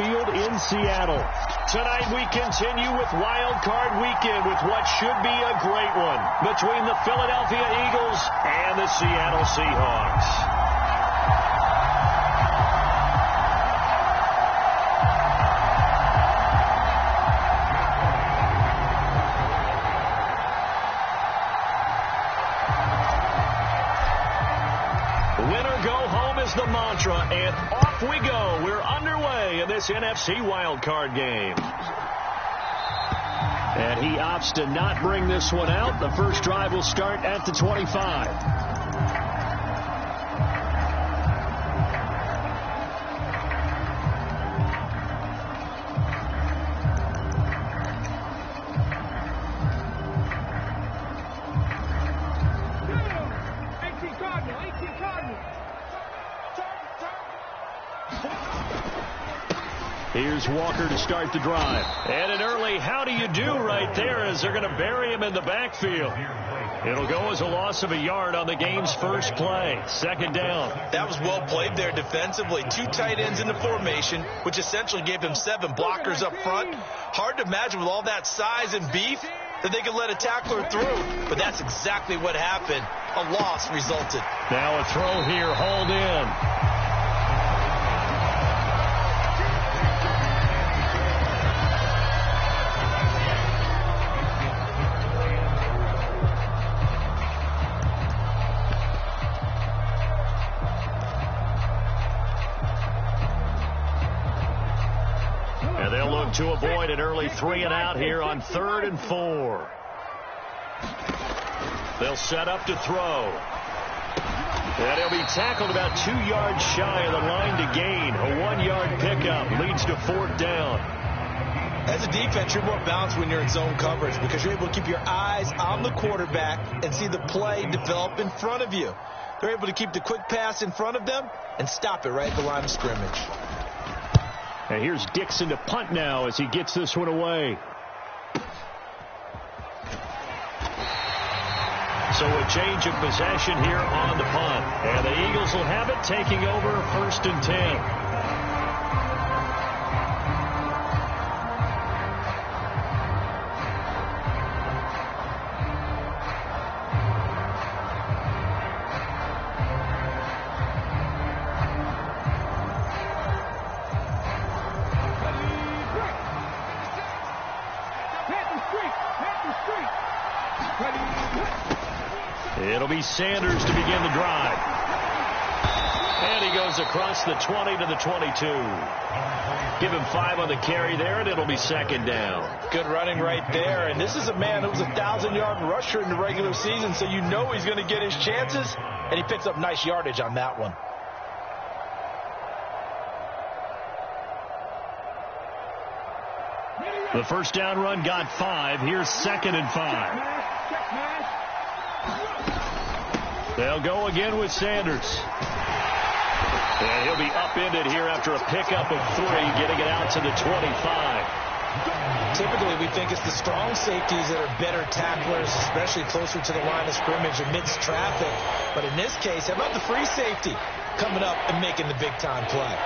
Field in Seattle. Tonight we continue with Wild Card Weekend with what should be a great one between the Philadelphia Eagles and the Seattle Seahawks. The mantra, and off we go. We're underway in this NFC wildcard game. And he opts to not bring this one out. The first drive will start at the 25. Here's Walker to start the drive. And an early how do you do right there as they're going to bury him in the backfield. It'll go as a loss of a yard on the game's first play. Second down. That was well played there defensively. Two tight ends in the formation, which essentially gave him 7 blockers up front. Hard to imagine with all that size and beef that they could let a tackler through. But that's exactly what happened. A loss resulted. Now a throw here, hauled in. To avoid an early 3-and-out here on 3rd and 4. They'll set up to throw. And he'll be tackled about 2 yards shy of the line to gain. A 1-yard pickup leads to 4th down. As a defense, you're more balanced when you're in zone coverage because you're able to keep your eyes on the quarterback and see the play develop in front of you. They're able to keep the quick pass in front of them and stop it right at the line of scrimmage. And here's Dixon to punt now as he gets this one away. So a change of possession here on the punt. And the Eagles will have it, taking over 1st and 10. It'll be Sanders to begin the drive. And he goes across the 20 to the 22. Give him 5 on the carry there, and it'll be 2nd down. Good running right there. And this is a man who was a 1,000-yard rusher in the regular season, so you know he's going to get his chances, and he picks up nice yardage on that one. The first down run got 5. Here's 2nd and 5. They'll go again with Sanders. And he'll be upended here after a pickup of 3, getting it out to the 25. Typically, we think it's the strong safeties that are better tacklers, especially closer to the line of scrimmage amidst traffic. But in this case, how about the free safety coming up and making the big-time play?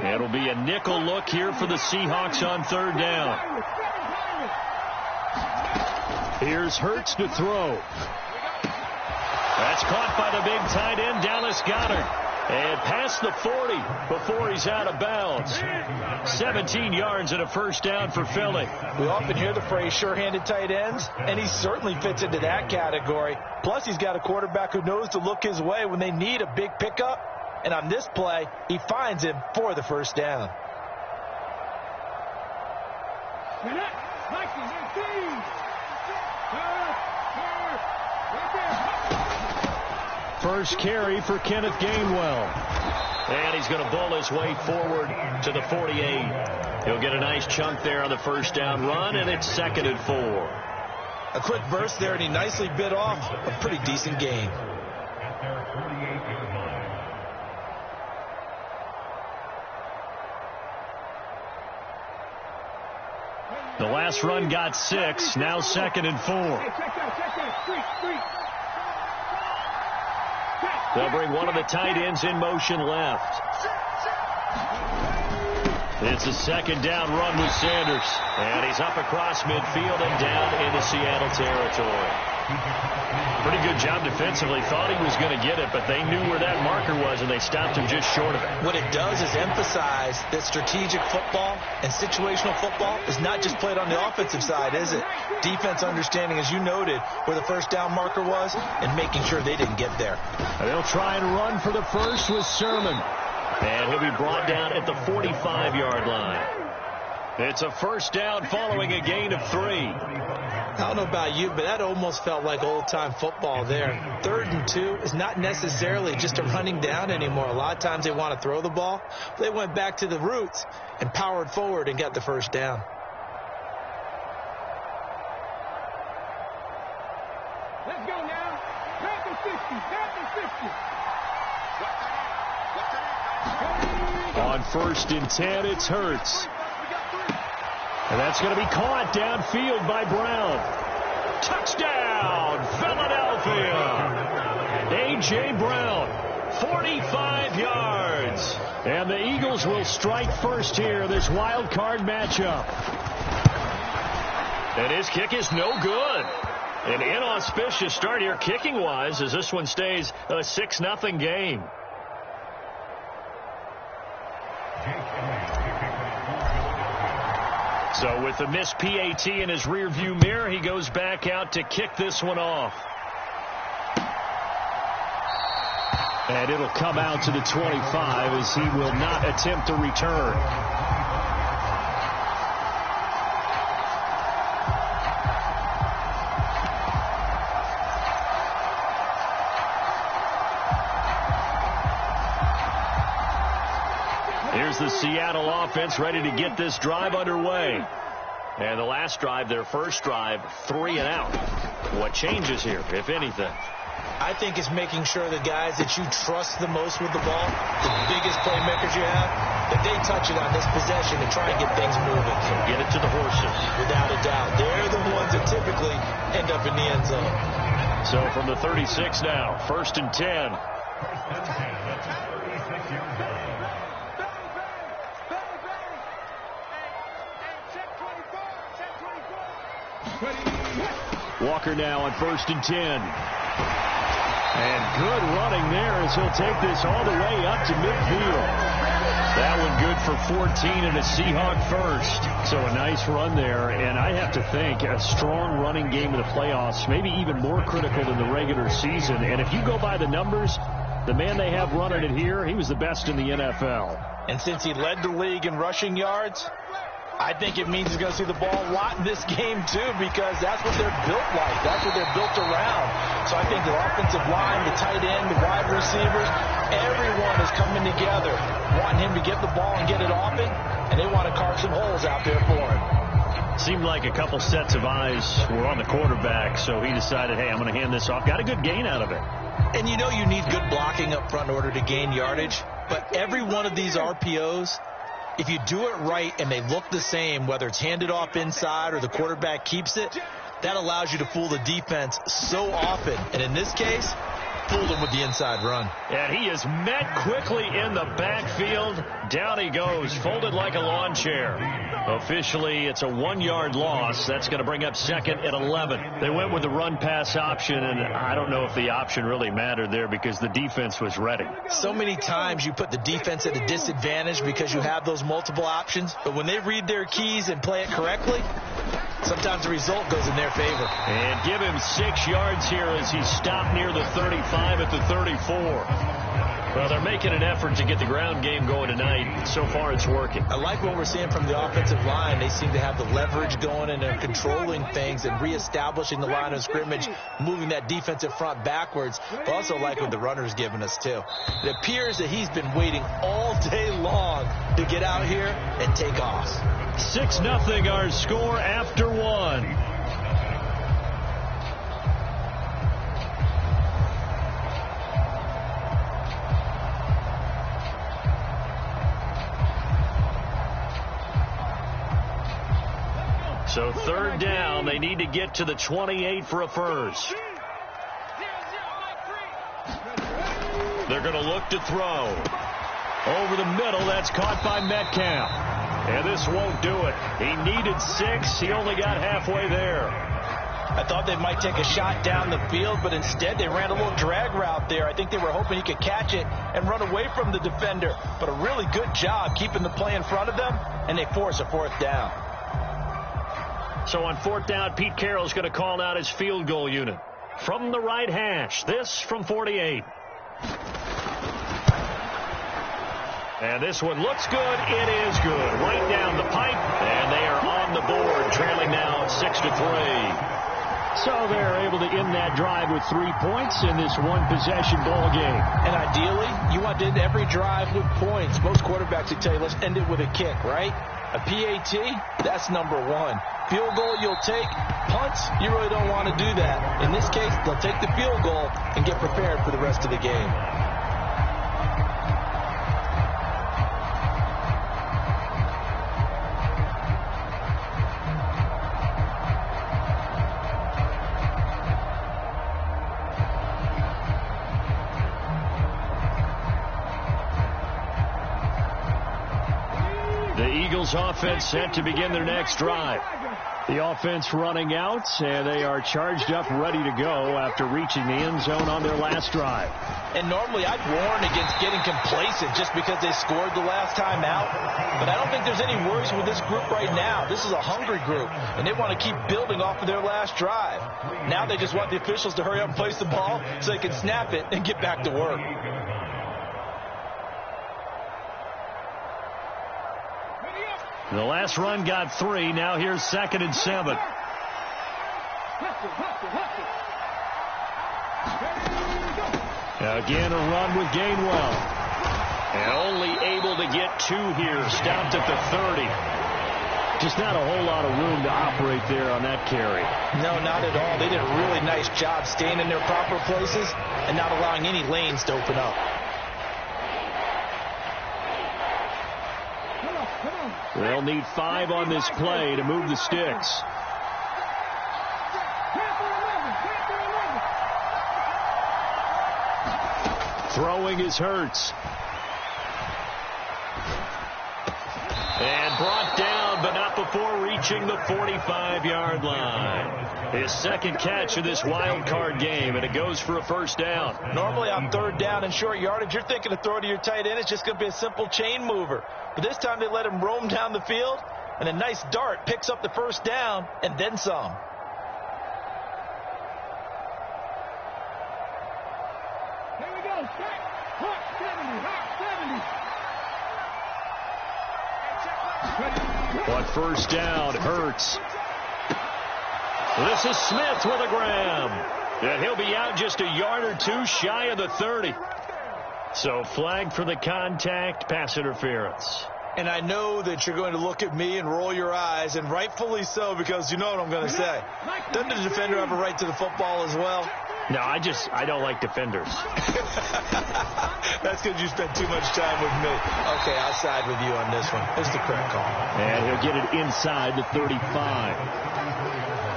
It'll be a nickel look here for the Seahawks on 3rd down. Here's Hurts to throw. That's caught by the big tight end, Dallas Goedert. And past the 40 before he's out of bounds. 17 yards and a first down for Philly. We often hear the phrase sure-handed tight ends, and he certainly fits into that category. Plus, he's got a quarterback who knows to look his way when they need a big pickup. And on this play, he finds him for the first down. First carry for Kenneth Gainwell. And he's going to bull his way forward to the 48. He'll get a nice chunk there on the first down run, and it's 2nd and 4. A quick burst there, and he nicely bit off a pretty decent gain. The last run got 6. Now 2nd and 4. They'll bring one of the tight ends in motion left. It's a 2nd down run with Sanders. And he's up across midfield and down into Seattle territory. Pretty good job defensively. Thought he was going to get it, but they knew where that marker was, and they stopped him just short of it. What it does is emphasize that strategic football and situational football is not just played on the offensive side, is it? Defense understanding, as you noted, where the first down marker was and making sure they didn't get there. They'll try and run for the first with Sermon. And he'll be brought down at the 45-yard line. It's a first down following a gain of 3. I don't know about you, but that almost felt like old-time football there. 3rd and 2 is not necessarily just a running down anymore. A lot of times they want to throw the ball. They went back to the roots and powered forward and got the first down. Let's go now. Panther 50. Panther 50. On 1st and 10, it's Hurts. And that's going to be caught downfield by Brown. Touchdown, Philadelphia. A.J. Brown, 45 yards. And the Eagles will strike first here, this wild card matchup. And his kick is no good. An inauspicious start here kicking-wise as this one stays a 6-0 game. So with the missed PAT in his rearview mirror, he goes back out to kick this one off. And it'll come out to the 25 as he will not attempt to return. Here's the Seattle offense ready to get this drive underway. And the last drive, their first drive, 3 and out. What changes here, if anything? I think it's making sure the guys that you trust the most with the ball, the biggest playmakers you have, that they touch it on this possession and try and get things moving. So get it to the horses. Without a doubt. They're the ones that typically end up in the end zone. So from the 36 now, 1st and 10. Walker now on 1st and 10. And good running there as he'll take this all the way up to midfield. That one good for 14 and a Seahawk first. So a nice run there. And I have to think a strong running game in the playoffs, maybe even more critical than the regular season. And if you go by the numbers, the man they have running it here, he was the best in the NFL. And since he led the league in rushing yards, I think it means he's going to see the ball a lot in this game, too, because that's what they're built like. That's what they're built around. So I think the offensive line, the tight end, the wide receivers, everyone is coming together, wanting him to get the ball and get it often, and they want to carve some holes out there for him. Seemed like a couple sets of eyes were on the quarterback, so he decided, hey, I'm going to hand this off. Got a good gain out of it. And you know you need good blocking up front in order to gain yardage, but every one of these RPOs, if you do it right and they look the same, whether it's handed off inside or the quarterback keeps it, that allows you to fool the defense so often. And in this case, fooled him with the inside run. And he is met quickly in the backfield. Down he goes, folded like a lawn chair. Officially, it's a 1-yard loss. That's going to bring up 2nd and 11. They went with the run-pass option, and I don't know if the option really mattered there because the defense was ready. So many times you put the defense at a disadvantage because you have those multiple options, but when they read their keys and play it correctly, sometimes the result goes in their favor. And give him 6 yards here as he stopped near the 35 at the 34. Well, they're making an effort to get the ground game going tonight. So far, it's working. I like what we're seeing from the offensive line. They seem to have the leverage going, and they're controlling things and reestablishing the line of scrimmage, moving that defensive front backwards. But also like what the runner's giving us, too. It appears that he's been waiting all day long to get out here and take off. 6-0 our score after 1. So third down, they need to get to the 28 for a first. They're going to look to throw. Over the middle, that's caught by Metcalf. And this won't do it. He needed 6. He only got halfway there. I thought they might take a shot down the field, but instead they ran a little drag route there. I think they were hoping he could catch it and run away from the defender. But a really good job keeping the play in front of them, and they force a fourth down. So on fourth down, Pete Carroll's going to call out his field goal unit. From the right hash, this from 48. And this one looks good. It is good. Right down the pipe, and they are on the board, trailing now 6-3. So they're able to end that drive with 3 points in this one-possession ball game. And ideally, you want to end every drive with points. Most quarterbacks would tell you, let's end it with a kick, right? A PAT, that's number 1. Field goal you'll take. Punts, you really don't want to do that. In this case, they'll take the field goal and get prepared for the rest of the game. Offense set to begin their next drive. The offense running out, and they are charged up, ready to go after reaching the end zone on their last drive. And normally I'd warn against getting complacent just because they scored the last time out. But I don't think there's any worries with this group right now. This is a hungry group, and they want to keep building off of their last drive. Now they just want the officials to hurry up and place the ball so they can snap it and get back to work. The last run got 3. Now here's 2nd and 7. Again, a run with Gainwell. And only able to get 2 here. Stopped at the 30. Just not a whole lot of room to operate there on that carry. No, not at all. They did a really nice job staying in their proper places and not allowing any lanes to open up. They'll need 5 on this play to move the sticks. Throwing is Hurts. And brought down, but not before reaching the 45-yard line. His second catch of this wild card game, and it goes for a first down. Normally on third down and short yardage, you're thinking of throw to your tight end. It's just going to be a simple chain mover. But this time they let him roam down the field, and a nice dart picks up the first down and then some. Here we go. Hot 70. On first down, Hurts. This is Smith with a grab. And he'll be out just a yard or 2 shy of the 30. So flag for the contact, pass interference. And I know that you're going to look at me and roll your eyes, and rightfully so, because you know what I'm going to say. Doesn't the defender have a right to the football as well? No, I don't like defenders. That's because you spent too much time with me. Okay, I'll side with you on this one. It's the correct call. And he'll get it inside the 35.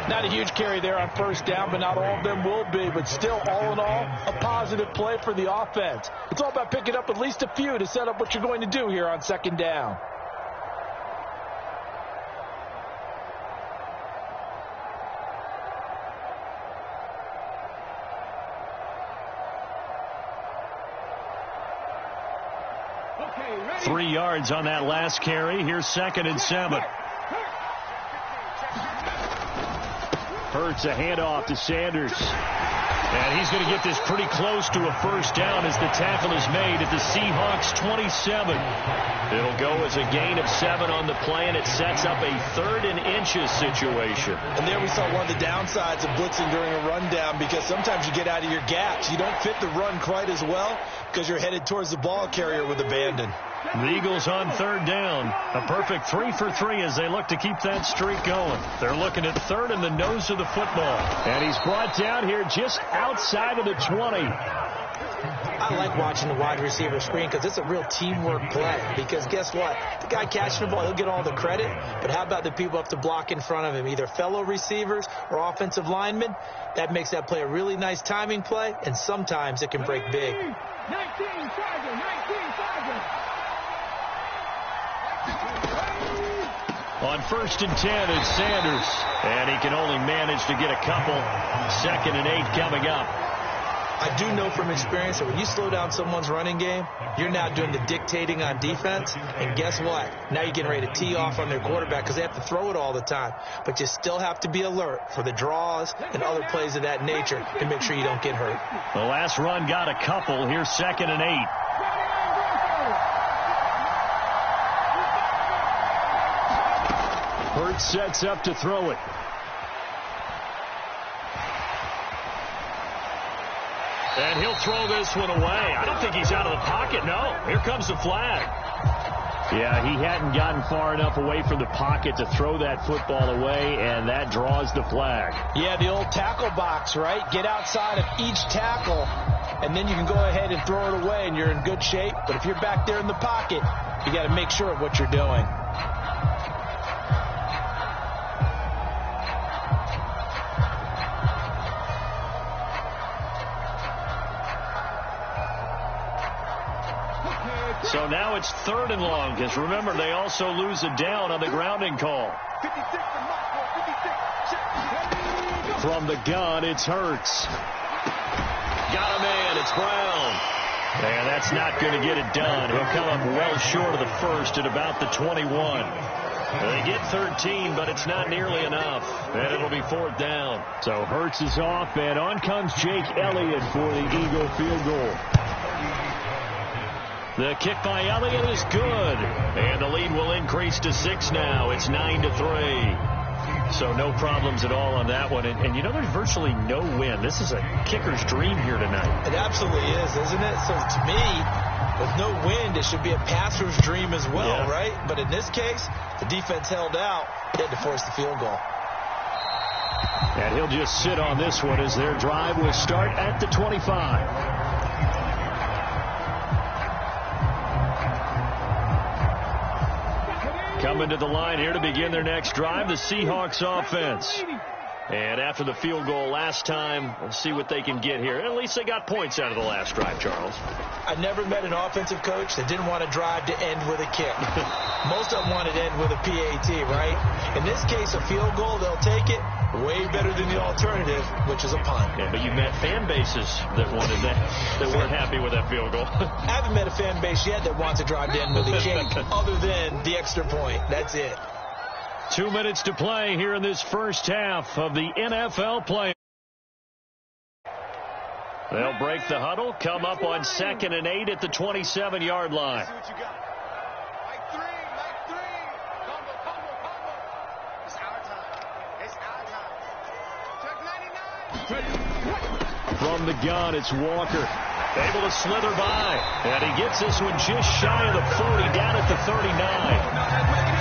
Not a huge carry there on first down, but not all of them will be. But still, all in all, a positive play for the offense. It's all about picking up at least a few to set up what you're going to do here on second down. Okay, 3 yards on that last carry. Here's 2nd and 7. Hurts a handoff to Sanders. And he's going to get this pretty close to a first down as the tackle is made at the Seahawks 27. It'll go as a gain of 7 on the play, and it sets up a 3rd and inches situation. And there we saw one of the downsides of blitzing during a rundown, because sometimes you get out of your gaps. You don't fit the run quite as well because you're headed towards the ball carrier with abandon. The Eagles on 3rd down. A perfect 3 for 3 as they look to keep that streak going. They're looking at 3rd in the nose of the football. And he's brought down here just outside of the 20. I like watching the wide receiver screen because it's a real teamwork play. Because guess what? The guy catching the ball, he'll get all the credit. But how about the people up to block in front of him, either fellow receivers or offensive linemen? That makes that play a really nice timing play, and sometimes it can break big. 19 Tiger. On 1st and 10, it's Sanders. And he can only manage to get a couple. 2nd and 8 coming up. I do know from experience that when you slow down someone's running game, you're now doing the dictating on defense. And guess what? Now you're getting ready to tee off on their quarterback because they have to throw it all the time. But you still have to be alert for the draws and other plays of that nature to make sure you don't get hurt. The last run got a couple. Here's 2nd and 8. Hurts sets up to throw it. And he'll throw this one away. I don't think he's out of the pocket. No, here comes the flag. Yeah, he hadn't gotten far enough away from the pocket to throw that football away, and that draws the flag. Yeah, the old tackle box, right? Get outside of each tackle, and then you can go ahead and throw it away, and you're in good shape. But if you're back there in the pocket, you got to make sure of what you're doing. So now it's 3rd and long, because remember, they also lose a down on the grounding call. From the gun, it's Hurts. Got a man, it's Brown. And that's not going to get it done. He'll come up well short of the first at about the 21. They get 13, but it's not nearly enough. And it'll be 4th down. So Hurts is off, and on comes Jake Elliott for the Eagle field goal. The kick by Elliott is good. And the lead will increase to 6 now. It's 9-3. So no problems at all on that one. And you know, there's virtually no wind. This is a kicker's dream here tonight. It absolutely is, isn't it? So to me, with no wind, it should be a passer's dream as well, yeah. Right? But in this case, the defense held out. They had to force the field goal. And he'll just sit on this one as their drive will start at the 25. Coming to the line here to begin their next drive, the Seahawks offense. And after the field goal last time, we'll see what they can get here. At least they got points out of the last drive, Charles. I never met an offensive coach that didn't want to drive to end with a kick. Most of them wanted to end with a PAT, right? In this case, a field goal, they'll take it. Way better than the alternative, which is a punt. Yeah, but you met fan bases that wanted that, that weren't happy with that field goal. I haven't met a fan base yet that wants to drive to end with a kick other than the extra point. That's it. 2 minutes to play here in this first half of the NFL play. They'll break the huddle, come up on 2nd and 8 at the 27-yard line. From the gun, it's Walker. Able to slither by. And he gets this one just shy of the 40, down at the 39.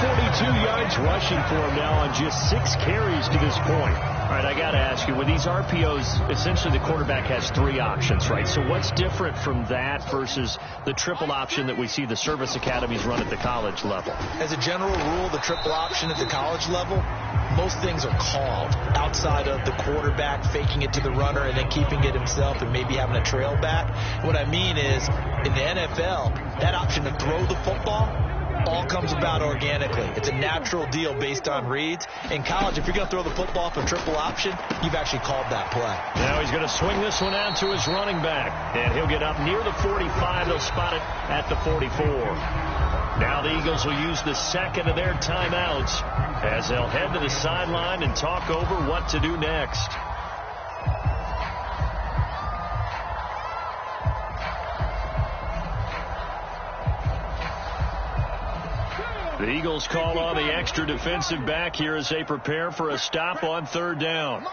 42 yards rushing for him now on just 6 carries to this point. All right, I got to ask you, with these RPOs, essentially the quarterback has 3 options, right? So what's different from that versus the triple option that we see the service academies run at the college level? As a general rule, the triple option at the college level, most things are called outside of the quarterback faking it to the runner and then keeping it himself and maybe having a trail back. What I mean is, in the NFL, that option to throw the football all comes about organically. It's a natural deal based on reads. In college, if you're going to throw the football for triple option, you've actually called that play. Now he's going to swing this one out to his running back. And he'll get up near the 45. They'll spot it at the 44. Now the Eagles will use the second of their timeouts as they'll head to the sideline and talk over what to do next. The Eagles call on the extra defensive back here as they prepare for a stop on 3rd down.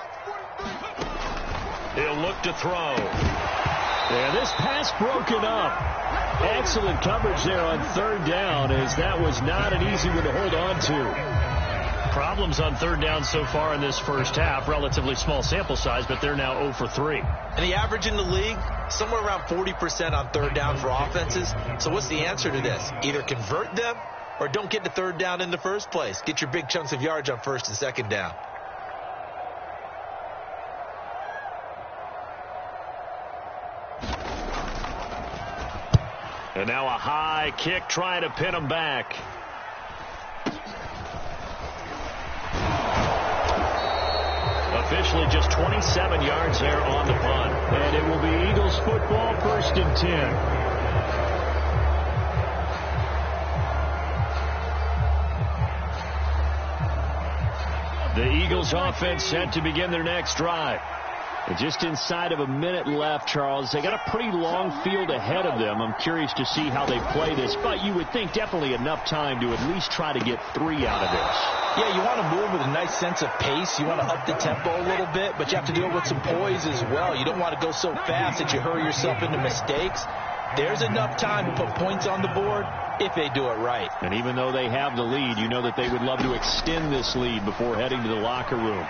He'll look to throw. And this pass broken up. Excellent coverage there on 3rd down, as that was not an easy one to hold on to. problems on third down so far in this first half. Relatively small sample size, but they're now 0 for 3. And the average in the league, somewhere around 40% on third down for offenses. So what's the answer to this? Either convert them or don't get to third down in the first place. Get your big chunks of yards on first and second down. And now a high kick trying to pin them back. Officially just 27 yards there on the punt. And it will be Eagles football, 1st and 10. The Eagles offense set to begin their next drive. And just inside of a minute left, Charles. They got a pretty long field ahead of them. I'm curious to see how they play this. But you would think definitely enough time to at least try to get 3 out of this. Yeah, you want to move with a nice sense of pace. You want to up the tempo a little bit, but you have to do it with some poise as well. You don't want to go so fast that you hurry yourself into mistakes. There's enough time to put points on the board if they do it right. And even though they have the lead, you know that they would love to extend this lead before heading to the locker room.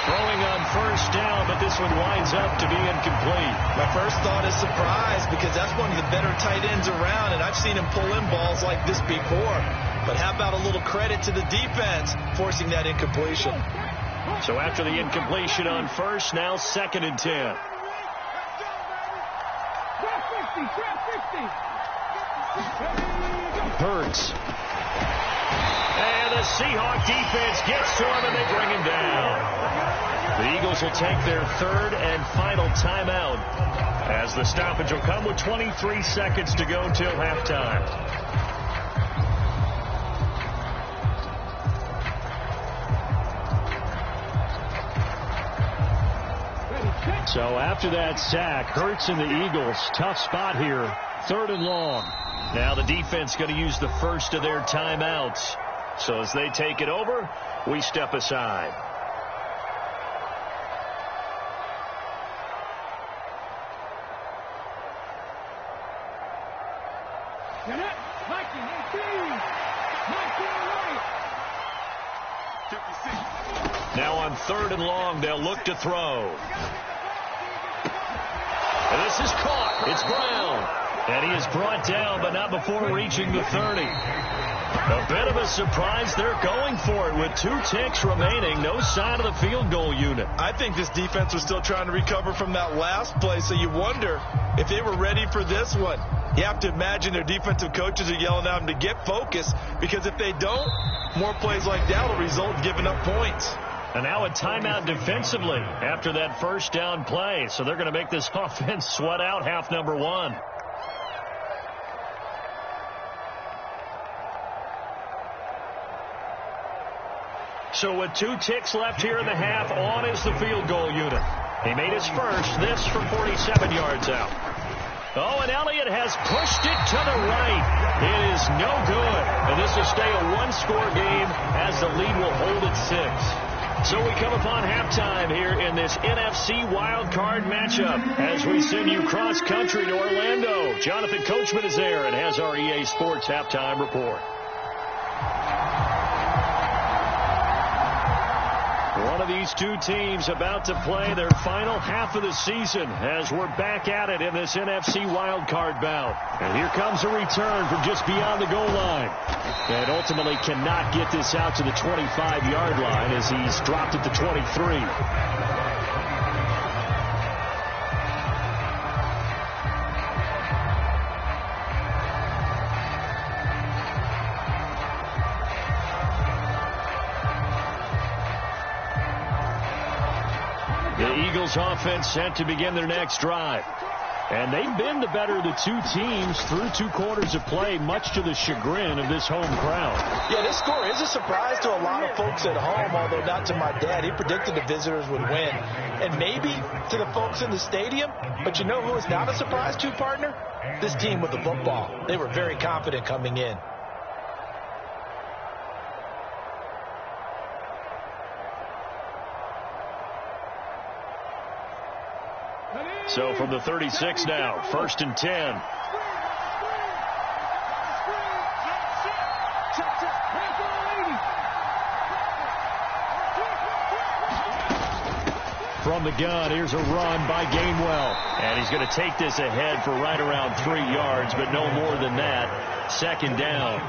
Throwing on first down, but this one winds up to be incomplete. My first thought is surprise, because that's one of the better tight ends around, and I've seen him pull in balls like this before. But how about a little credit to the defense forcing that incompletion? So after the incompletion on first, now 2nd and 10. Hurts. And the Seahawk defense gets to him, and they bring him down. The Eagles will take their 3rd and final timeout, as the stoppage will come with 23 seconds to go till halftime. So after that sack, Hurts and the Eagles, tough spot here, 3rd and long. Now the defense going to use the first of their timeouts. So as they take it over, we step aside. Now on 3rd and long, they'll look to throw. And this is caught. It's Brown. And he is brought down, but not before reaching the 30. A bit of a surprise. They're going for it with 2 ticks remaining. No sign of the field goal unit. I think this defense was still trying to recover from that last play, so you wonder if they were ready for this one. You have to imagine their defensive coaches are yelling at them to get focused, because if they don't, more plays like that will result in giving up points. And now a timeout defensively after that first down play. So they're going to make this offense sweat out half number 1. So with 2 ticks left here in the half, on is the field goal unit. He made his first, this from 47 yards out. Oh, and Elliott has pushed it to the right. It is no good. And this will stay a 1-score game as the lead will hold at 6. So we come upon halftime here in this NFC Wild Card matchup as we send you cross-country to Orlando. Jonathan Coachman is there and has our EA Sports halftime report. One of these 2 teams about to play their final half of the season as we're back at it in this NFC wildcard bout. And here comes a return from just beyond the goal line. And ultimately cannot get this out to the 25-yard line as he's dropped at the 23. The Eagles offense set to begin their next drive. And they've been the better of the 2 teams through 2 quarters of play, much to the chagrin of this home crowd. Yeah, this score is a surprise to a lot of folks at home, although not to my dad. He predicted the visitors would win. And maybe to the folks in the stadium. But you know who is not a surprise to, partner? This team with the football. They were very confident coming in. So from the 36 now, 1st and 10. From the gun, here's a run by Gainwell. And he's going to take this ahead for right around 3 yards, but no more than that. Second down.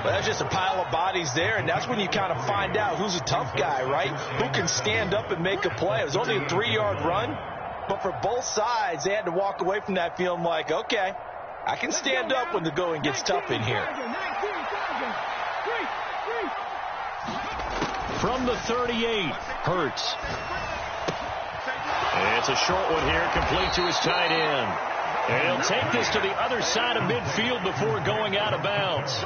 Well, that's just a pile of bodies there, and that's when you kind of find out who's a tough guy, right? Who can stand up and make a play. It was only a 3-yard run, but for both sides, they had to walk away from that feeling like, okay, I can stand up when the going gets tough in here. From the 38, Hurts. It's a short one here, complete to his tight end. And he'll take this to the other side of midfield before going out of bounds.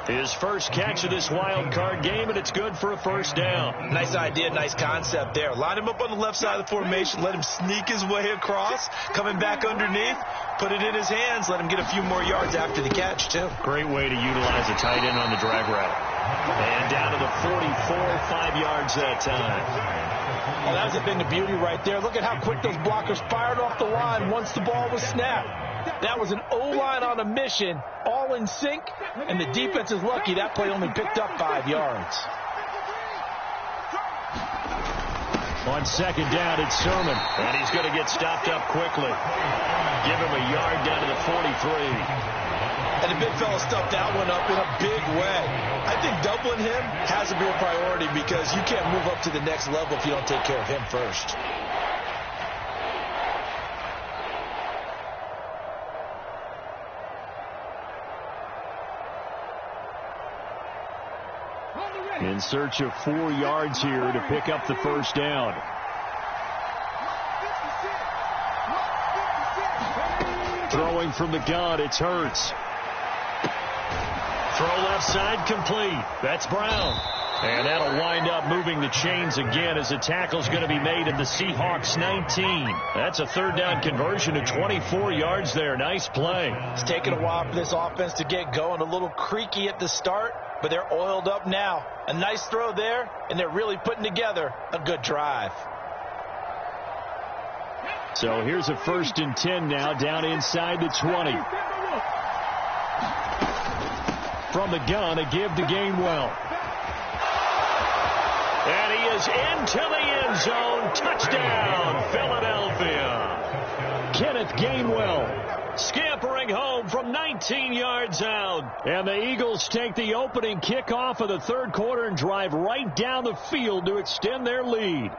His first catch of this wild card game, and it's good for a first down. Nice idea, nice concept there. Line him up on the left side of the formation, let him sneak his way across, coming back underneath, put it in his hands, let him get a few more yards after the catch, too. Great way to utilize a tight end on the drag route. And down to the 44, 5 yards that time. Well, that was a thing of beauty right there. Look at how quick those blockers fired off the line once the ball was snapped. That was an O-line on a mission, all in sync, and the defense is lucky that play only picked up 5 yards. On second down, it's Sermon, and he's going to get stopped up quickly. Give him a yard down to the 43. And the big fella stuffed that one up in a big way. I think doubling him has to be a priority because you can't move up to the next level if you don't take care of him first. In search of 4 yards here to pick up the first down. Throwing from the gun, it's Hurts. Throw left side complete. That's Brown. And that'll wind up moving the chains again as the tackle's going to be made at the Seahawks 19. That's a third down conversion to 24 yards there. Nice play. It's taken a while for this offense to get going. A little creaky at the start, but they're oiled up now. A nice throw there, and they're really putting together a good drive. So here's a 1st and 10 now, down inside the 20. From the gun, a give to Gainwell. And he is into the end zone. Touchdown, Philadelphia. Kenneth Gainwell scampering home from 19 yards out. And the Eagles take the opening kickoff of the third quarter and drive right down the field to extend their lead.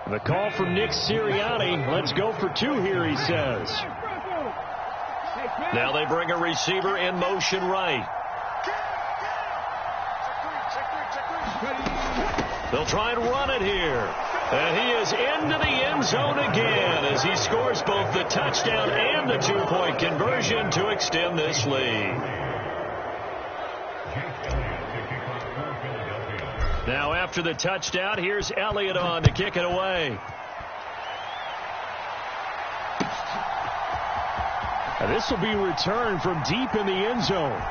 The call from Nick Sirianni. Let's go for 2 here, he says. Now they bring a receiver in motion right. They'll try and run it here. And he is into the end zone again as he scores both the touchdown and the 2-point conversion to extend this lead. Now after the touchdown, here's Elliott on to kick it away. And this will be returned from deep in the end zone.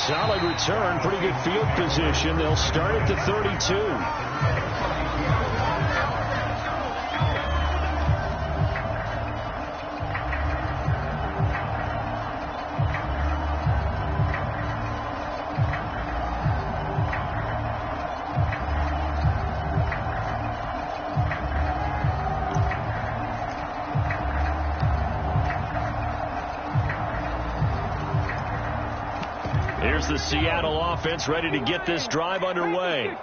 Solid return, pretty good field position. They'll start at the 32. Here's the Seattle offense ready to get this drive underway.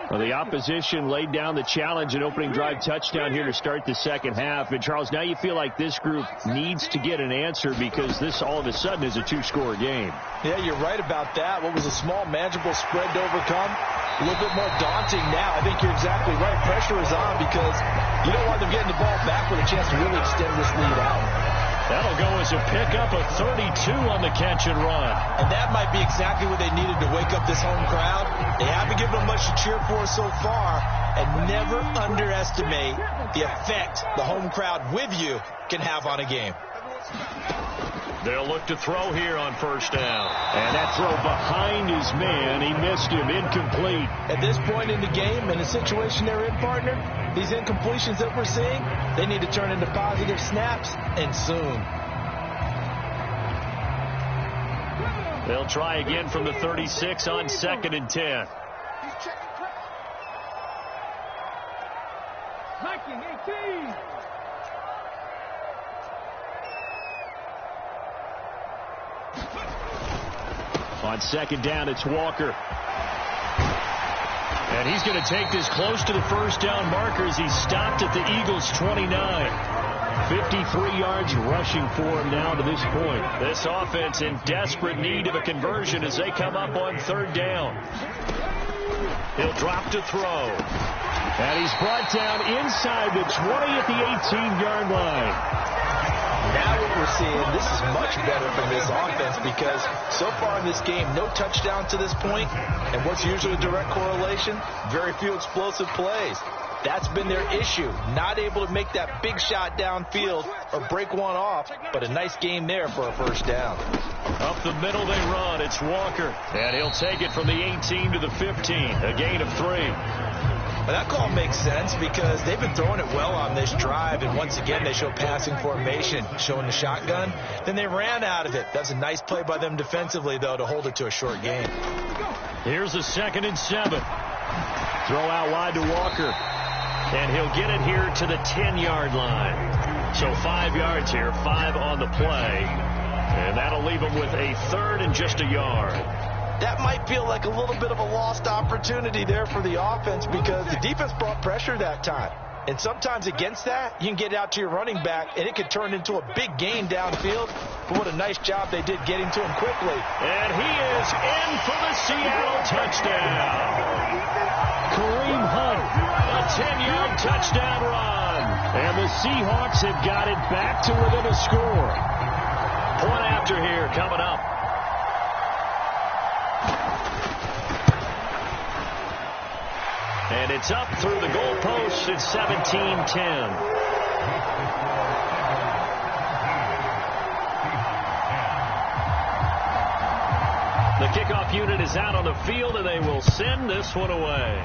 Well, the opposition laid down the challenge and opening drive touchdown here to start the second half. And, Charles, now you feel like this group needs to get an answer because this all of a sudden is a 2-score game. Yeah, you're right about that. What was a small, manageable spread to overcome, a little bit more daunting now. I think you're exactly right. Pressure is on because you don't want them getting the ball back with a chance to really extend this lead out. That'll go as a pickup of 32 on the catch and run. And that might be exactly what they needed to wake up this home crowd. They haven't given them much to cheer for so far. And never underestimate the effect the home crowd with you can have on a game. They'll look to throw here on first down. And that throw behind his man. He missed him. Incomplete. At this point in the game, in the situation they're in, partner, these incompletions that we're seeing, they need to turn into positive snaps, and soon. They'll try again from the 36 on 2nd and 10. 17. On second down, it's Walker. And he's going to take this close to the first down markers. He's stopped at the Eagles' 29. 53 yards rushing for him now to this point. This offense in desperate need of a conversion as they come up on third down. He'll drop to throw. And he's brought down inside the 20 at the 18-yard line. Now what we're seeing, this is much better from this offense because so far in this game, no touchdown to this point, and what's usually a direct correlation? Very few explosive plays. That's been their issue. Not able to make that big shot downfield or break one off, but a nice game there for a first down. Up the middle they run. It's Walker. And he'll take it from the 18 to the 15. A gain of 3. Well, that call makes sense because they've been throwing it well on this drive, and once again they show passing formation, showing the shotgun. Then they ran out of it. That's a nice play by them defensively, though, to hold it to a short game. Here's a 2nd and 7. Throw out wide to Walker. And he'll get it here to the 10-yard line. So 5 yards here, 5 on the play. And that'll leave him with a 3rd and just a yard. That might feel like a little bit of a lost opportunity there for the offense because the defense brought pressure that time. And sometimes against that, you can get out to your running back, and it could turn into a big gain downfield. But what a nice job they did getting to him quickly. And he is in for the Seattle touchdown. Kareem Hunt, a 10-yard touchdown run. And the Seahawks have got it back to within a score. Point after here coming up. And it's up through the goalposts. It's 17-10. The kickoff unit is out on the field, and they will send this one away.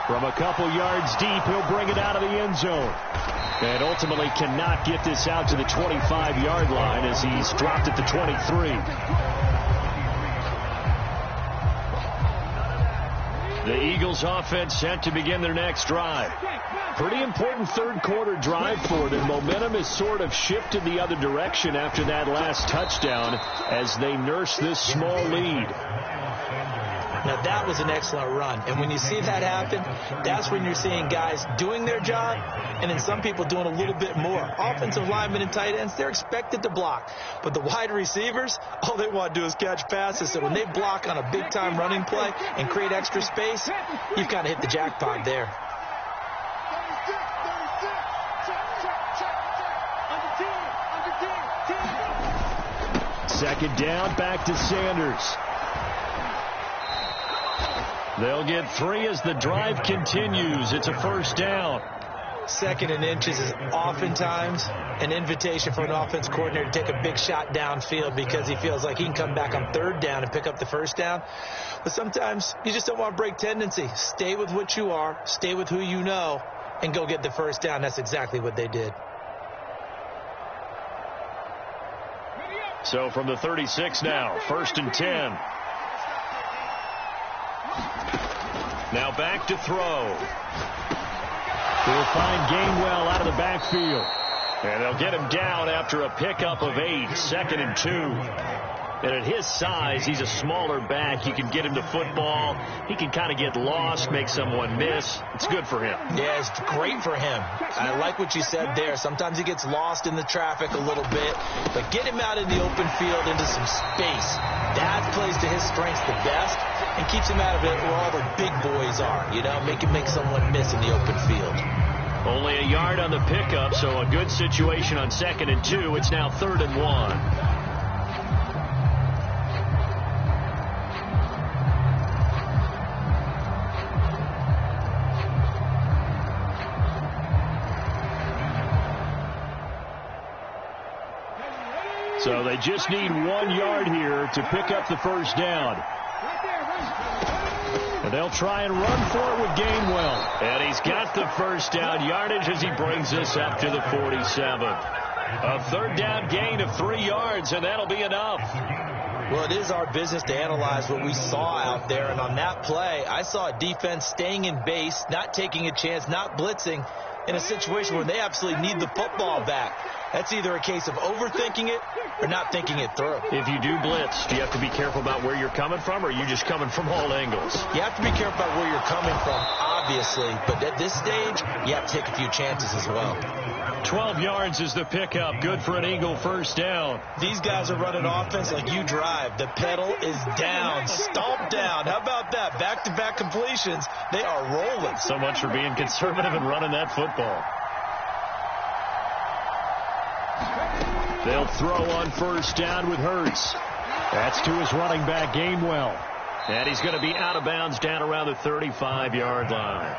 From a couple yards deep, he'll bring it out of the end zone. And ultimately cannot get this out to the 25-yard line as he's dropped at the 23. The Eagles offense set to begin their next drive. Pretty important third quarter drive for them. Momentum has sort of shifted the other direction after that last touchdown as they nurse this small lead. Now that was an excellent run. And when you see that happen, that's when you're seeing guys doing their job and then some people doing a little bit more. Offensive linemen and tight ends, they're expected to block. But the wide receivers, all they want to do is catch passes. So when they block on a big-time running play and create extra space, you've kind of hit the jackpot there. Second down, back to Sanders. They'll get 3 as the drive continues. It's a first down. 2nd and inches is oftentimes an invitation for an offense coordinator to take a big shot downfield because he feels like he can come back on 3rd down and pick up the first down. But sometimes you just don't want to break tendency. Stay with what you are, stay with who you know, and go get the first down. That's exactly what they did. So from the 36 now, 1st and 10. Now back to throw. He'll find Gainwell out of the backfield. And they'll get him down after a pickup of 8, 2nd and 2. And at his size, he's a smaller back. You can get him to football. He can kind of get lost, make someone miss. It's good for him. Yeah, it's great for him. I like what you said there. Sometimes he gets lost in the traffic a little bit. But get him out in the open field into some space. That plays to his strengths the best and keeps him out of it where all the big boys are. You know, make someone miss in the open field. Only a yard on the pickup, so a good situation on 2nd and 2. It's now 3rd and 1. So they just need 1 yard here to pick up the first down. And they'll try and run for it with Gainwell. And he's got the first down yardage as he brings this up to the 47. A third down gain of 3 yards, and that'll be enough. Well, it is our business to analyze what we saw out there, and on that play, I saw a defense staying in base, not taking a chance, not blitzing in a situation where they absolutely need the football back. That's either a case of overthinking it or not thinking it through. If you do blitz, do you have to be careful about where you're coming from, or are you just coming from all angles? You have to be careful about where you're coming from, obviously, but at this stage, you have to take a few chances as well. 12 yards is the pickup. Good for an Eagle first down. These guys are running offense like you drive. The pedal is down, stomped down. How about that? Back-to-back completions. They are rolling. So much for being conservative and running that football. They'll throw on first down with Hurts. That's to his running back, Gainwell. And he's going to be out of bounds down around the 35-yard line.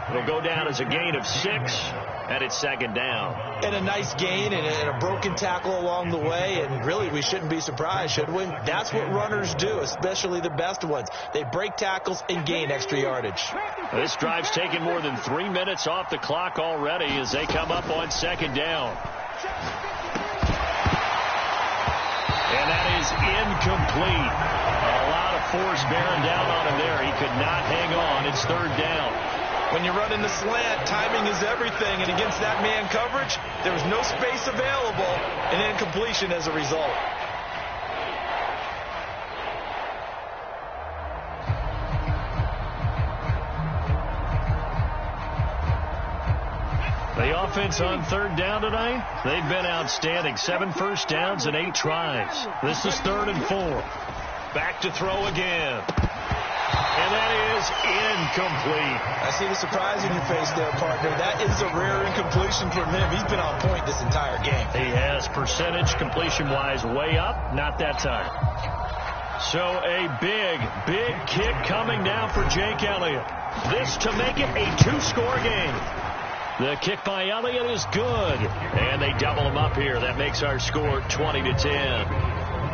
It'll go down as a gain of 6, and it's second down. And a nice gain and a broken tackle along the way, and really we shouldn't be surprised, should we? That's what runners do, especially the best ones. They break tackles and gain extra yardage. This drive's taken more than 3 minutes off the clock already as they come up on second down. And that is incomplete. A lot of force bearing down on him there. He could not hang on. It's third down. When you're running the slant, timing is everything. And against that man coverage, there was no space available and incompletion as a result. The offense on third down tonight, they've been outstanding. 7 first downs and 8 tries. This is 3rd and 4. Back to throw again. And that is incomplete. I see the surprise in your face there, partner. That is a rare incompletion from him. He's been on point this entire game. He has percentage completion-wise way up. Not that time. So a big kick coming now for Jake Elliott. This to make it a 2-score game. The kick by Elliott is good. And they double him up here. That makes our score 20-10.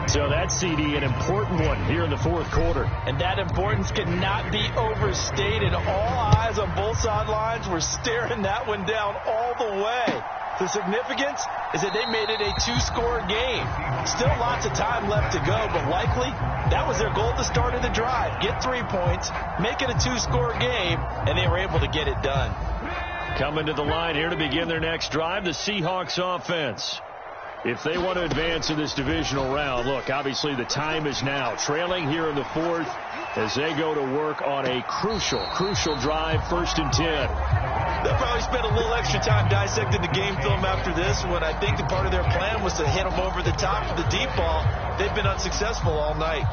So that, CD, an important one here in the 4th quarter. And that importance cannot be overstated. All eyes on both sidelines were staring that one down all the way. The significance is that they made it a 2-score game. Still lots of time left to go, but likely that was their goal at the start of the drive. Get 3 points, make it a 2-score game, and they were able to get it done. Coming to the line here to begin their next drive, the Seahawks offense. If they want to advance in this divisional round, look, obviously the time is now. Trailing here in the 4th as they go to work on a crucial drive, 1st and 10. They'll probably spend a little extra time dissecting the game film after this one. I think the part of their plan was to hit them over the top of the deep ball. They've been unsuccessful all night.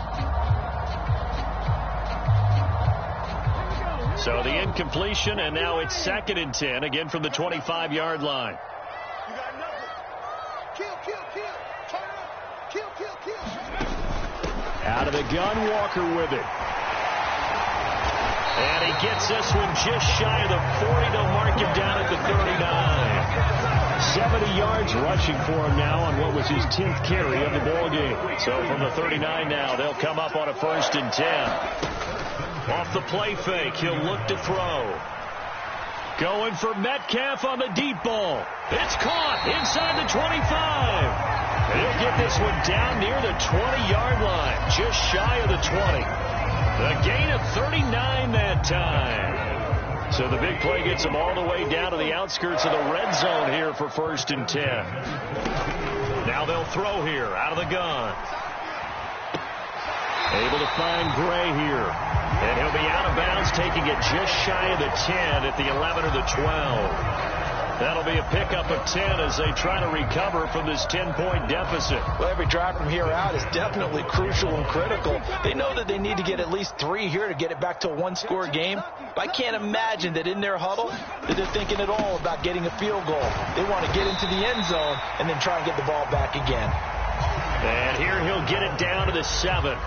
So the incompletion, and now it's 2nd and 10, again from the 25-yard line. Out of the gun, Walker with it. And he gets this one just shy of the 40. They'll mark him down at the 39. 70 yards rushing for him now on what was his 10th carry of the ball game. So from the 39 now, they'll come up on a 1st and 10. Off the play fake, he'll look to throw. Going for Metcalf on the deep ball. It's caught inside the 25. He'll get this one down near the 20-yard line, just shy of the 20. The gain of 39 that time. So the big play gets him all the way down to the outskirts of the red zone here for 1st and 10. Now they'll throw here out of the gun. Able to find Gray here. And he'll be out of bounds, taking it just shy of the 10 at the 11 or the 12. That'll be a pickup of 10 as they try to recover from this 10-point deficit. Well, every drive from here out is definitely crucial and critical. They know that they need to get at least 3 here to get it back to a 1-score game. But I can't imagine that in their huddle that they're thinking at all about getting a field goal. They want to get into the end zone and then try and get the ball back again. And here he'll get it down to the 7.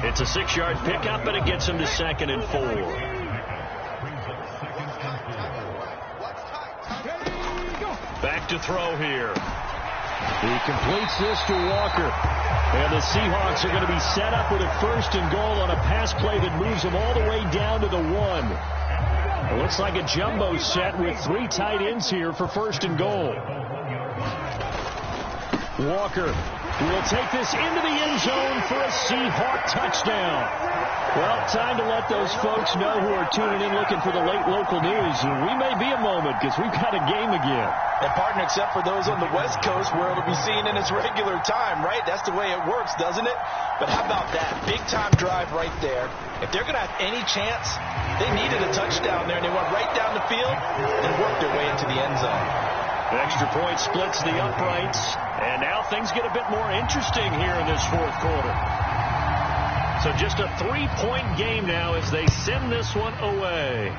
It's a 6-yard pickup, and it gets him to 2nd and 4. Back to throw here. He completes this to Walker. And the Seahawks are going to be set up with a 1st and goal on a pass play that moves them all the way down to the 1. It looks like a jumbo set with 3 tight ends here for 1st and goal. Walker will take this into the end zone for a Seahawk touchdown. Well, time to let those folks know who are tuning in looking for the late local news. We may be a moment because we've got a game again. And partner, except for those on the West Coast where it'll be seen in its regular time, right? That's the way it works, doesn't it? But how about that? Big-time drive right there. If they're going to have any chance, they needed a touchdown there, and they went right down the field and worked their way into the end zone. Extra point splits the uprights, and now things get a bit more interesting here in this fourth quarter. So just a 3-point game now as they send this one away.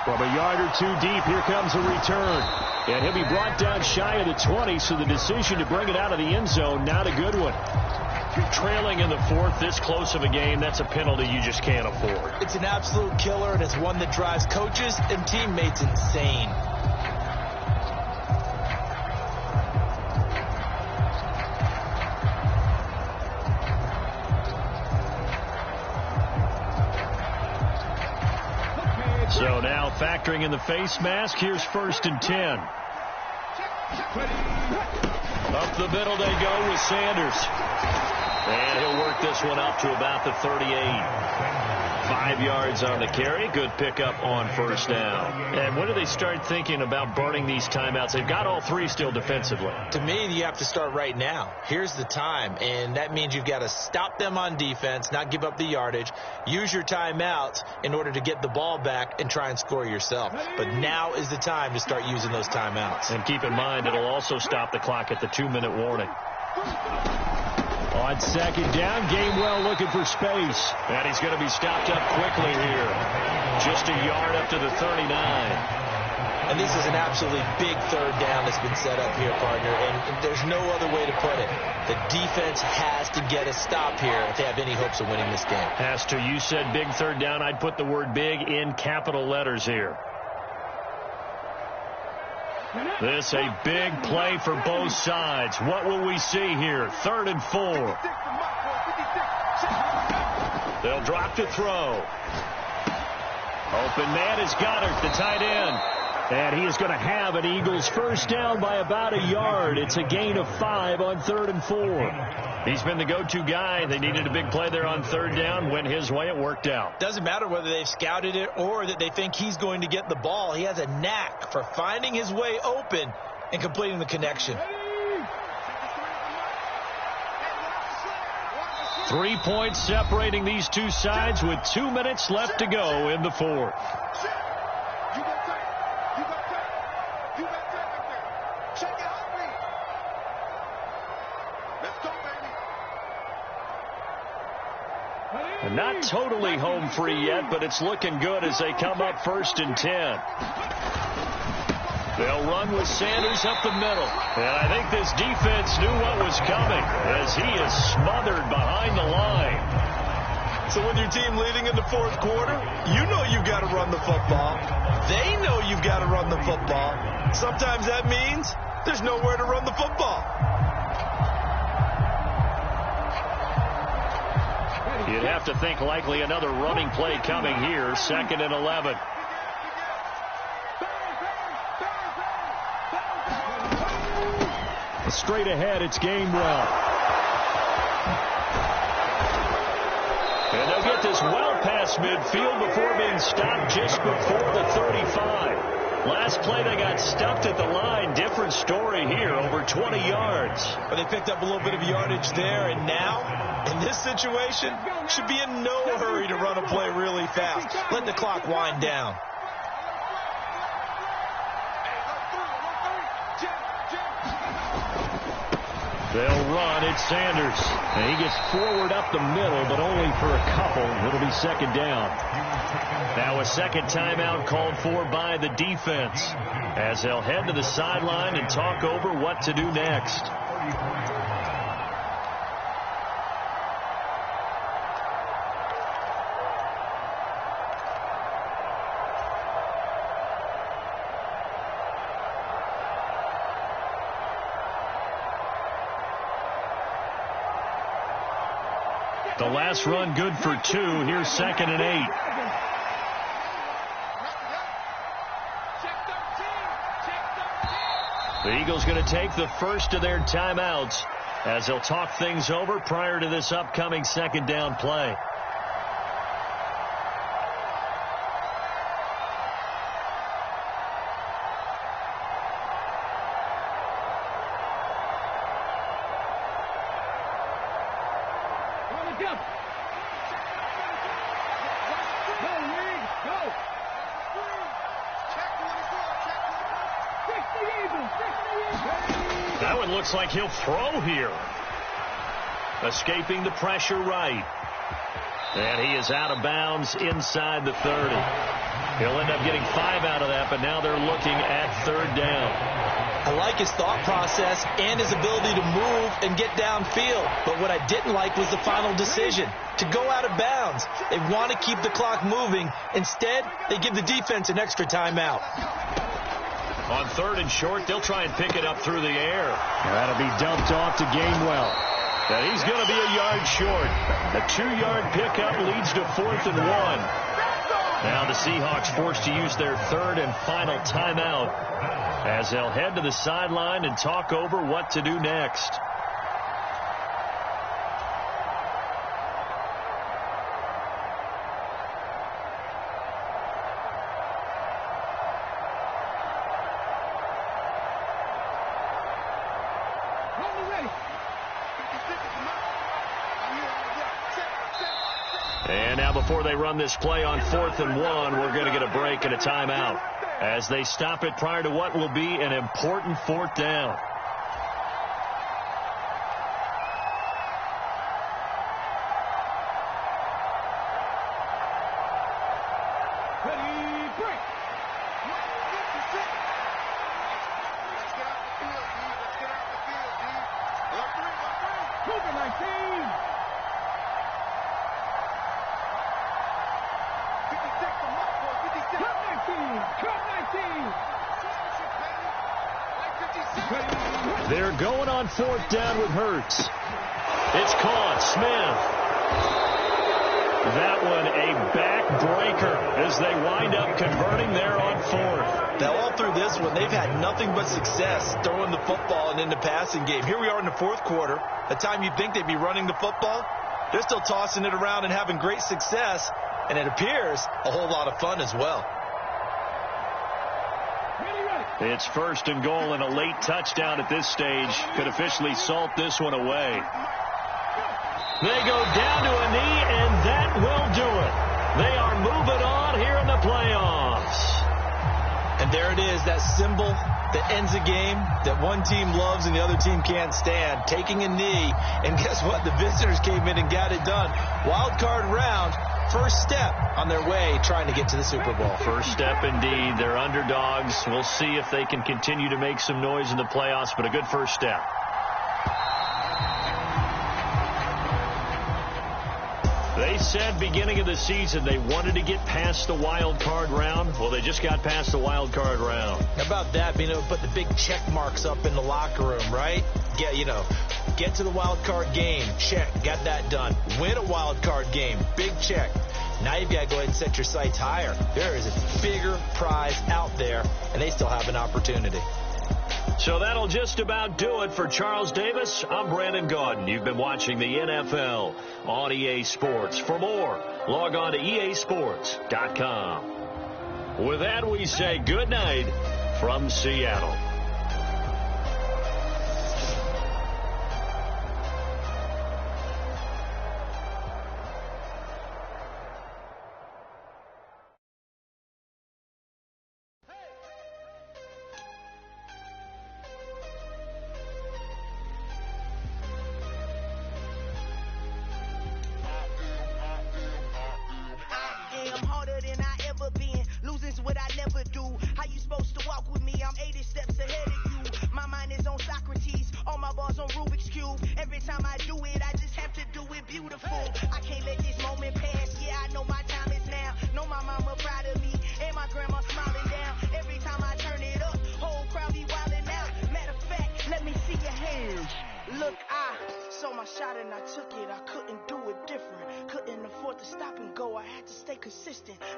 From a yard or two deep, here comes a return. And he'll be brought down shy of the 20, so the decision to bring it out of the end zone, not a good one. Trailing in the fourth, this close of a game, that's a penalty you just can't afford. It's an absolute killer, and it's one that drives coaches and teammates insane. So now factoring in the face mask, here's 1st and 10. Up the middle they go with Sanders. And he'll work this one up to about the 38. 5 yards on the carry. Good pickup on 1st down. And when do they start thinking about burning these timeouts? They've got all 3 still defensively. To me, you have to start right now. Here's the time, and that means you've got to stop them on defense, not give up the yardage, use your timeouts in order to get the ball back and try and score yourself. But now is the time to start using those timeouts. And keep in mind, it'll also stop the clock at the 2-minute warning. On 2nd down, Gainwell looking for space. And he's going to be stopped up quickly here. Just a yard up to the 39. And this is an absolutely big 3rd down that's been set up here, partner. And there's no other way to put it. The defense has to get a stop here if they have any hopes of winning this game. Has to. You said big 3rd down. I'd put the word big in capital letters here. This a big play for both sides. What will we see here? 3rd and 4. They'll drop to throw. Open man is Goddard, the tight end. And he is going to have an Eagles 1st down by about a yard. It's a gain of 5 on 3rd and 4. He's been the go-to guy. They needed a big play there on 3rd down. Went his way. It worked out. Doesn't matter whether they've scouted it or that they think he's going to get the ball. He has a knack for finding his way open and completing the connection. 3 points separating these two sides with 2 minutes left to go in the fourth. Not totally home free yet, but it's looking good as they come up 1st and 10. They'll run with Sanders up the middle. And I think this defense knew what was coming as he is smothered behind the line. So when your team leading in the fourth quarter, you know you've got to run the football. They know you've got to run the football. Sometimes that means there's nowhere to run the football. You'd have to think likely another running play coming here. 2nd and 11. Straight ahead, it's Gainwell. And they'll get this well past midfield before being stopped just before the 35. Last play, they got stuffed at the line. Different story here, over 20 yards. But they picked up a little bit of yardage there, and now, in this situation, should be in no hurry to run a play really fast. Let the clock wind down. They'll run. It's Sanders. And he gets forward up the middle, but only for a couple. It'll be 2nd down. Now a 2nd timeout called for by the defense as they'll head to the sideline and talk over what to do next. The last run good for 2. Here's 2nd and 8. The Eagles going to take the first of their timeouts as they'll talk things over prior to this upcoming second down play. That one looks like he'll throw here. Escaping the pressure right. And he is out of bounds inside the 30. He'll end up getting 5 out of that, but now they're looking at third down. I like his thought process and his ability to move and get downfield. But what I didn't like was the final decision, to go out of bounds. They want to keep the clock moving. Instead, they give the defense an extra timeout. On third and short, they'll try and pick it up through the air. That'll be dumped off to Gainwell. And he's going to be a yard short. A 2-yard pickup leads to 4th and 1. Now the Seahawks forced to use their third and final timeout as they'll head to the sideline and talk over what to do next. And now before they run this play on 4th and 1, we're going to get a break and a timeout as they stop it prior to what will be an important 4th down. They're going on 4th down with Hurts. It's caught. Smith. That one a backbreaker as they wind up converting there on 4th. Now all through this one, they've had nothing but success throwing the football and in the passing game. Here we are in the 4th quarter, a time you'd think they'd be running the football. They're still tossing it around and having great success, and it appears a whole lot of fun as well. It's 1st and goal, and a late touchdown at this stage could officially salt this one away. They go down to a knee, and that will do it. They are moving on here in the playoffs. And there it is, that symbol that ends a game that one team loves and the other team can't stand, taking a knee. And guess what? The visitors came in and got it done. Wild card round. First step on their way trying to get to the Super Bowl. First step indeed. They're underdogs. We'll see if they can continue to make some noise in the playoffs, but a good first step. They said beginning of the season they wanted to get past the wild card round. Well, they just got past the wild card round. How about that? Being able to put the big check marks up in the locker room, right? Get to the wild card game. Check. Got that done. Win a wild card game. Big check. Now you've got to go ahead and set your sights higher. There is a bigger prize out there, and they still have an opportunity. So that'll just about do it for Charles Davis. I'm Brandon Gaudin. You've been watching the NFL on EA Sports. For more, log on to easports.com. With that, we say good night from Seattle.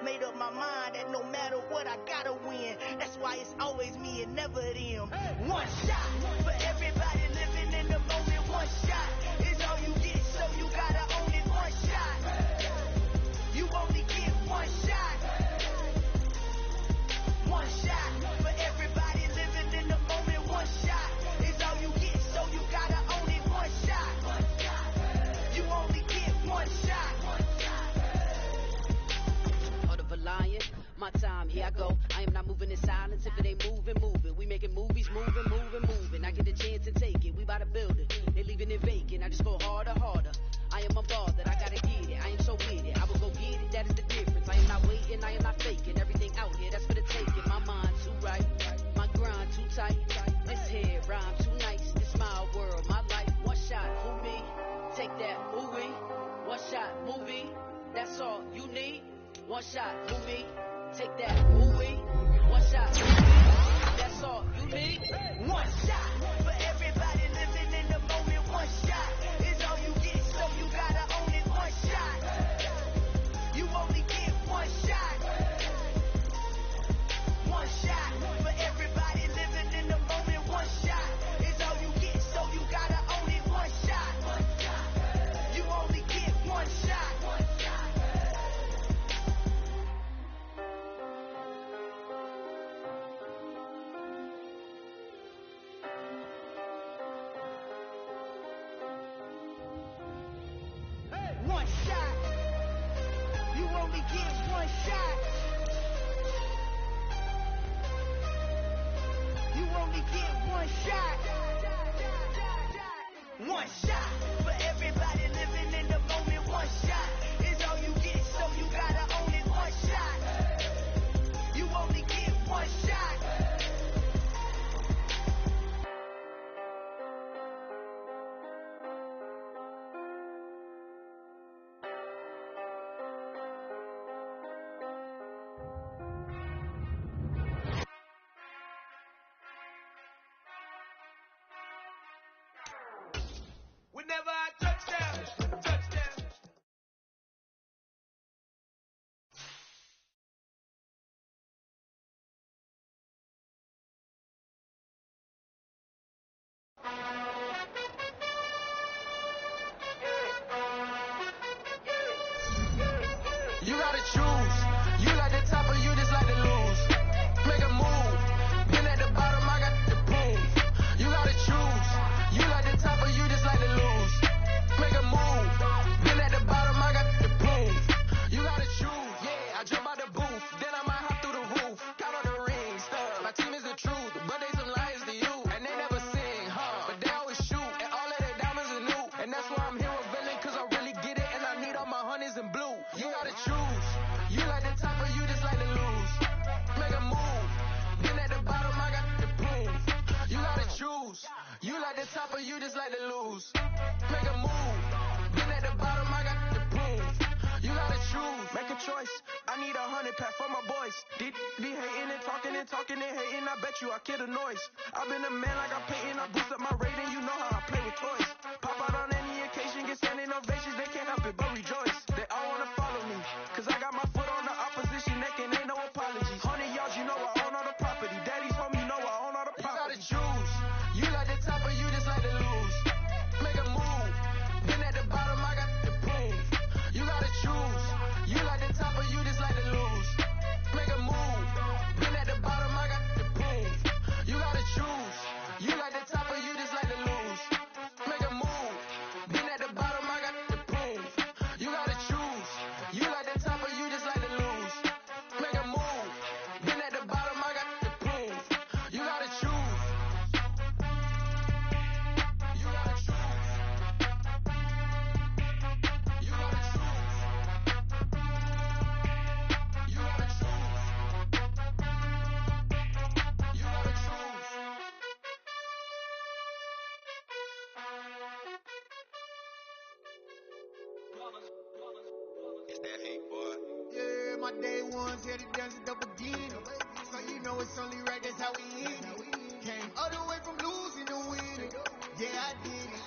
Made up my mind that no matter what, I gotta win. That's why it's always me and never them. Once time. Here I go. I am not moving in silence. If it ain't moving. We making movies, moving. I get the chance to take it. We bout to build it. They leaving it vacant. I just go harder. I am unbothered. I gotta get it. I am so with it. I will go get it. That is the difference. I am not waiting. I am not faking. Everything out here, that's for the taking. My mind too right. My grind too tight. This head rhyme too nice. This my world, my life. One shot, who me? Take that, movie. One shot, movie. That's all you need. One shot, movie. Take that, movie. One shot, movie. That's all you need. One shot for everybody living in the moment. One shot is all you get, so you gotta own it. One shot. You only get one shot. One shot for everybody living in the moment. One shot is all you get, so you gotta own it. One shot. You only get one shot. One shot. You only get one shot. You only get one shot. One shot for everybody living in the moment. One shot is all you get, so you gotta own it. One shot. You only get one shot. Whenever I touch down. You gotta choose. You like the top or you just like to lose. Make a move. Been at the bottom, I got the proof. You gotta choose. You like the top or you just like to lose. Make a move. Been at the bottom, I got the proof. You gotta choose. Yeah, I jump out the booth. Then I might hop through the roof. Count on the rings. My team is the truth, but they some liars to you. And they never sing, huh? But they always shoot. And all of their diamonds are new. And that's why I'm here with Villain, cause I really get it. And I need all my honeys in blue. You gotta choose. You like the top or you just like to lose. Make a move. Been at the bottom, I got the proof. You gotta choose. You like the top or you just like to lose. Make a move. Been at the bottom, I got the proof. You gotta choose. Make a choice. I need 100 pack for my boys. D hating and talking and hating. I bet you I kill the noise. I've been a man like I'm painting. I boost up my rating. You know how I play with toys. Pop out on any occasion, get standing ovations. They can't help it but rejoice. They all wanna follow me, cause I got my foot on the opposition neck and ain't no apologies. 100 yards, you know I own all the property. Daddy's home, you know I own all the property. You gotta choose. You like the top or you just like to lose. Make a move. Been at the bottom, I got the proof. You gotta choose. You like the top or you just like to lose. Make a move. Been at the bottom, I got the proof. You gotta choose. You like the top or you just like to lose. Make a move. Been at the bottom, I got the proof. You gotta choose. You like the top or you just like to lose. Make a move. Been at the bottom, I got the proof. You gotta choose. You gotta choose. You gotta choose. You gotta choose. You gotta choose. It's that heat, boy. Yeah, my day ones here to dance it up again. So you know it's only right, that's how we end it. Came all the way from losing to winning. Yeah, I did it.